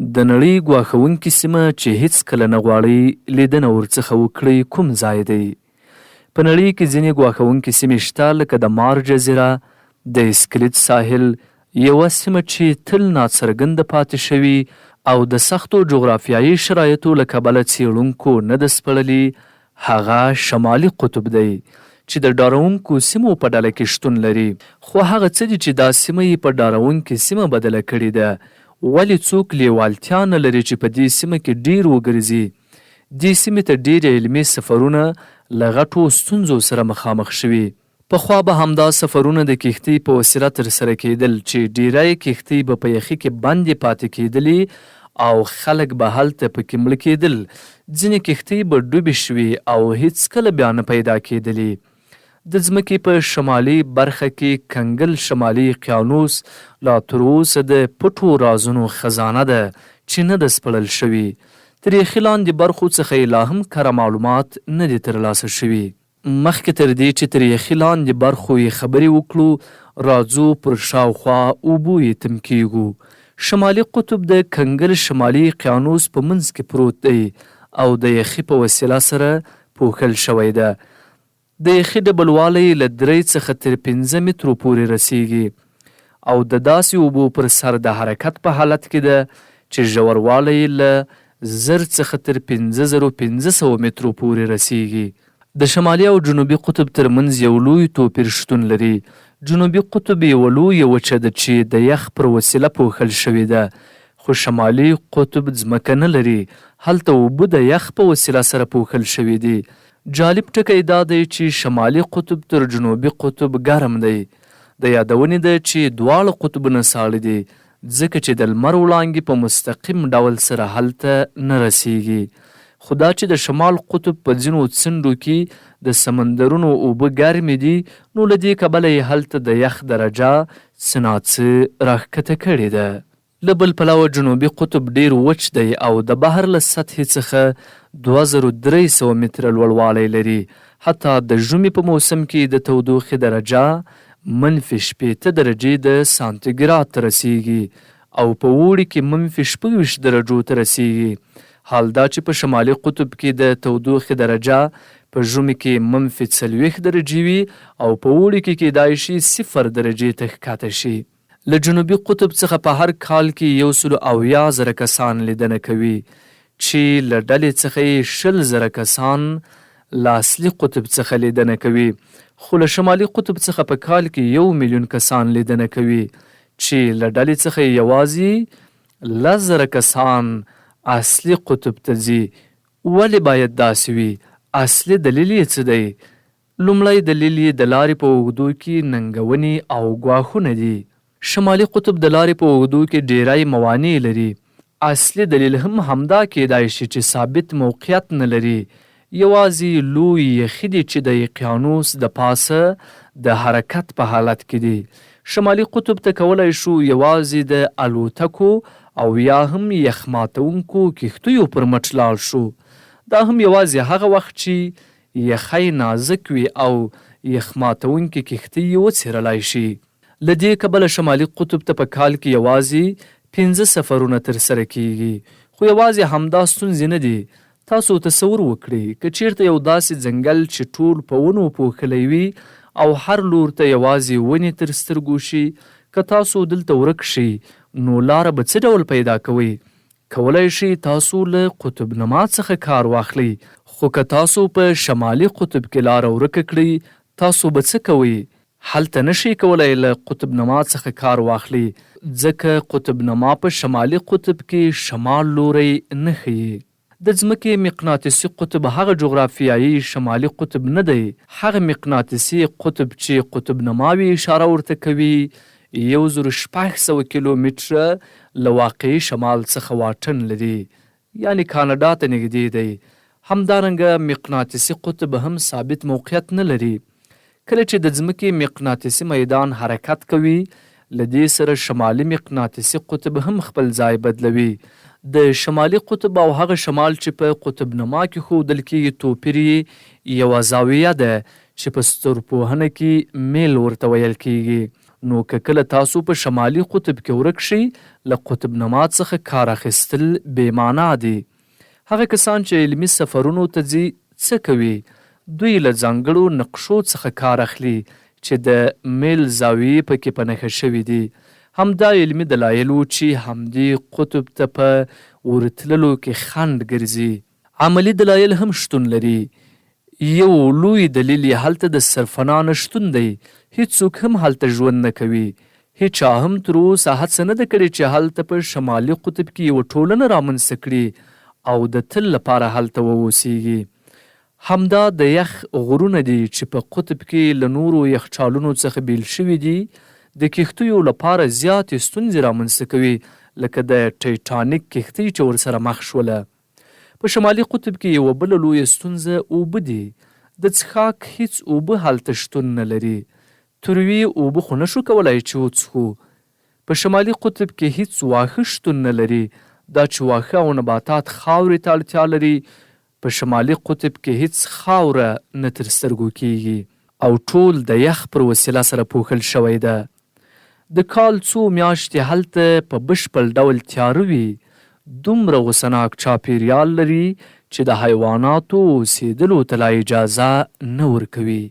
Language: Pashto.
د نړۍ ګواښونکې سیمه چې هیڅکله نه غواړئ لیدنه ورڅخه وکړئ کوم ځای دی؟ په نړۍ کې ځینې ګواښونکې سیمې شته لکه د مار جزیره، د اسکلیت ساحل، یوه سیمه چې تل ناڅرګنده پاتې شوي او د سختو جغرافیایي شرایطو له کبله څیړونکو نه ده سپړلي، هغه شمالي قطب دی چې د ډارونکو سیمو په ډله کې شتون لري. خو هغه څه دي چې دا سیمه یې په ډارونکې سیمه بدله کړې ده؟ ولې څوک لیوالتیا نه لري چې په دې سیمه کې ډیر وګرځي؟ دې سیمې ته ډیر علمي سفرونه له غټو ستونزو سره مخامخ شوي. پخوا به همدا سفرونه د کښتۍ په وسیله ترسره کېدل چې ډیری کښتۍ به په یخي کې بندې پاتې کېدلې او خلک به هلته پکې مړه کېدل. ځینې کښتۍ به ډوبې شوي او هیڅکله بیا نه پیدا کېدلې. د ځمکې په شمالي برخه کې کنګل شمالي اقیانوس لا تر اوسه د پټو رازونو خزانه ده چې نه ده سپړل شوي. تر یخي لاندې برخو څخه لا هم کره معلومات نه دي ترلاسه شوي. مخکې تر دې چې تر یخي لاندې برخو یې خبرې وکړو، راځو پر شاوخوا اوبو یې تم کیږو. شمالي قطب د کنګل شمالي اقیانوس په منځ کې پروت دی او د یخي په وسیله سره پوښل شوی ده. د یخي ډبلوالی له 3 څخه تر 5 مترو پورې رسیږي او د داسې اوبو پر سر د حرکت په حالت کې ده چې ژوروالی له 0 څخه تر 5500 مترو پورې رسیږي. د شمالي او جنوبي قطب ترمنځ یو لوی توپیر شتون لري. جنوبي قطب یوه لویه وچه ده چې د یخ پر وسیله پوښل شوې ده، خو شمالي قطب ځمکه نه لري. هلته اوبه د یخ په وسیله سره پوښل شوي دي. جالب ټکی دا دی چې شمالي قطب تر جنوبي قطب ګرم دی. د یادونې ده چې دواړه قطبونه ساړه دي ځکه چې د لمر وړانګې په مستقیم ډول سره هلته نه رسیږي. خو دا چې د شمال قطب په ځینو څنډو کې د سمندرونو اوبه ګرمې دي، نو له دې کبله یې هلته د یخ درجه څه ناڅه راښکته کړې ده. له بل پلوه جنوبي قطب ډیر وچ دی او د بحر له سطحې څخه 2300 متره لوړوالی لري. حتی د ژمي په موسم کې د تودوخې درجه -8 درجې د سانتیګراد ته رسیږي او په اوړي کې -26 درجو ته رسیږي. حال دا چې په شمالي قطب کې د تودوخې درجه په ژمي کې -40 درجې وي او په اوړي کې کیدای شي 0 درجې ته ښکته شي. له جنوبي قطب څخه په هر کال کې 170,000 کسان لیدنه کوي چې له ډلې څخه یې 20,000 کسان له اصلي قطب څخه لیدنه کوي. خو له شمالي قطب څخه په کال کې 1,000,000 کسان لیدنه کوي چې له ډلې څخه یې یوازې 10,000 کسان اصلي قطب ته ځي. ولې باید داسې وي؟ اصلي دلیل یې څه دی؟ لومړی دلیل یې د لارې په اوږدو کې ننګونې او ګواښونه دي. شمالي قطب د لارې په اوږدو کې ډیری موانع لري. اصلي دلیل هم همدا کیدای شي چې ثابت موقعیت نه لري. یوازې لوی یخي دي چې د اقیانوس د پاسه د حرکت په حالت کې دي. شمالي قطب ته کولی شو یوازې د الوتکو او یا هم یخماتونکو کښتیو پر مټ لاړ شو. دا هم یوازې هغه وخت چې یخی نازک وي او یخماتونکي کښتۍ یې وڅیرلی شي. له دې کبله شمالي قطب ته په کال کې یوازې 5 سفرونه ترسره کیږي. خو یوازې همدا ستونزې نه دي. تاسو تصور وکړئ که چیرته یو داسې ځنګل چې ټول په ونو پوښلی وي او هر لور ته یوازې ونې تر سترګو شي، که تاسو دلته ورک شئ نو لاره به څه ډول پیدا کوئ؟ کولی شئ تاسو له قطب نما څخه کار واخلئ. خو که تاسو په شمالي قطب کې لاره ورکه کړئ، تاسو به څه کوئ؟ هلته نشئ کولی له قطب نما څخه کار واخلئ ځکه قطب نما په شمالي قطب کې شمال لوری نه ښیي. د ځمکې مقناطیسي قطب هغه جغرافیایي شمالي قطب نه دی. هغه مقناطیسي قطب چې قطب نماوي اشاره ورته کوي 1600 کیلومتره له واقعي شمال څخه واټن لري، یعنی کاناډا ته نږدې دی. همدارنګه مقناطیسي قطب هم ثابت موقعیت نه لري. کله چې د ځمکې مقناطیسي میدان حرکت کوي، له دې سره شمالي مقناطیسي قطب هم خپل ځای بدلوي. د شمالي قطب او هغه شمال چې په قطب نما کې ښودل کېږي توپیر یې یوه زاویه ده چې په ستورپوهنه کې میل ورته ویل کېږي. نو که کله تاسو په شمالي قطب کې ورک شئ له قطب نما څخه کار اخیستل بې معنا دي. هغه کسان چې علمي سفرونو ته ځي څه کوي؟ دوی له ځانګړو نقشو څخه کار اخلي چې د میل زاویې پکې په نښه شوي دي. همدا علمي دلایل وو چې همدې قطب ته په ورتللو کې خنډ ګرځي. عملي دلایل هم شتون لري. یو لوی دلیل یې هلته د سرفنا نشتون دی. هیڅوک هم هلته ژوند نه کوي. هیچا هم تر اوسه هڅه نه ده کړې چې هلته په شمالي قطب کې یوه ټولنه رامنځته کړي او د تل لپاره هلته واوسیږي. همدا د یخ غرونه دي چې په قطب کې له نورو یخچالونو څخه بیل شوي دي. د کښتیو لپاره زیاتې ستونزې رامنځته کوي لکه د ټیټانیک کښتۍ چې ورسره مخ شوله. په شمالي قطب کې یوه بله لویه ستونزه اوبه دي. د څښاک هیڅ اوبه هلته شتون نه لري. تروي اوبه خو نشو کولی چې وڅښو. په شمالي قطب کې هیڅ واښه شتون نه لري. دا چې واښه او نباتات خاورې ته اړتیا لري، په شمالي قطب کې هیڅ خاوره نه تر سترګو کیږي او ټول د یخ پر وسیله سره پوښل شوی ده. د کال څو میاشتې هلته په بشپړ ډول تیاره وي. دومره غوسناک چاپیریال لري چې د حیواناتو اوسېدلو ته لا اجازه نه ورکوي.